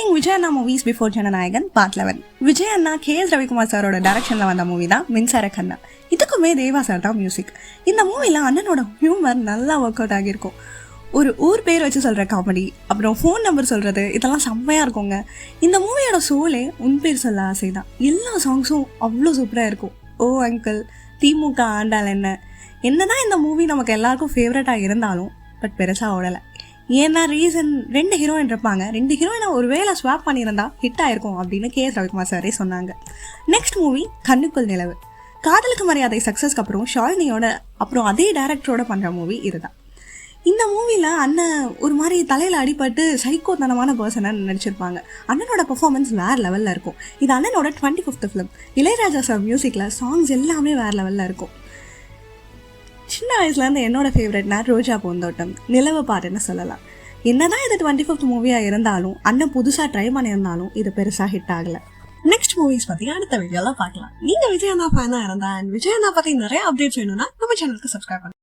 Docking Vijay அண்ணா movies before Jananayagan part 11. Vijay அண்ணா KS Ravikumar சாரோட டைரக்ஷனில் வந்த மூவி தான் மின்சார கண்ணா. இதுக்குமே தேவா சார் தான் மியூசிக். இந்த மூவியில் அண்ணனோட ஹியூமர் நல்லா ஒர்க் அவுட் ஆகியிருக்கும். ஒரு ஊர் பேர் வச்சு சொல்கிற காமெடி, அப்புறம் ஃபோன் நம்பர் சொல்கிறது, இதெல்லாம் செம்மையாக இருக்குங்க. இந்த மூவியோட சோலே உன் பேர் சொல்ல ஆசை தான். எல்லா சாங்ஸும் அவ்வளோ சூப்பராக இருக்கும். ஓ அங்கிள், திமுக ஆண்டால் என்னதான் இந்த மூவி நமக்கு எல்லாருக்கும் ஃபேவரட்டாக இருந்தாலும் பட் பெருசாக ஓடலை. ஏன்னா ரீசன் 2 ஹீரோயின் இருப்பாங்க. 2 ஹீரோயினை ஒரு வேளை ஸ்வாப் பண்ணியிருந்தா ஹிட் ஆயிருக்கும் அப்படின்னு KS ரவிக்குமார் சாரே சொன்னாங்க. நெக்ஸ்ட் மூவி கண்ணுக்குள் நிலவு. காதலுக்கு மரியாதை சக்ஸஸ்க்கு அப்புறம் ஷாலினியோட அப்புறம் அதே டைரக்டரோட பண்ணுற மூவி இதுதான். இந்த மூவியில் அண்ணன் ஒரு மாதிரி தலையில் அடிபட்டு சைக்கோத்தனமான பர்சனாக நடிச்சிருப்பாங்க. அண்ணனோட பெர்ஃபார்மன்ஸ் வேறு லெவலில் இருக்கும். இது அண்ணனோட 25th ஃபிலிம். இளையராஜா சார் மியூசிக்கில் சாங்ஸ் எல்லாமே வேறு லெவலில் இருக்கும். சின்ன வயசுலேருந்து என்னோட ஃபேவரட்னா ரோஜா பூந்தோட்டம், நிலவு பாட்டுன்னு சொல்லலாம். என்னதான் இது 25th மூவியாக இருந்தாலும் அண்ணன் புதுசாக ட்ரை பண்ணியிருந்தாலும் இது பெருசாக ஹிட் ஆகலை. நெக்ஸ்ட் மூவிஸ் பற்றி அடுத்த வீடியோலாம் பார்க்கலாம். நீங்கள் விஜய் அண்ணா ஃபேனாக இருந்தால் அண்ட் விஜய் அண்ணா பற்றி நிறைய அப்டேட்ஸ் வேணும்னா நம்ம சேனலுக்கு சப்ஸ்கிரைப் பண்ணுங்க.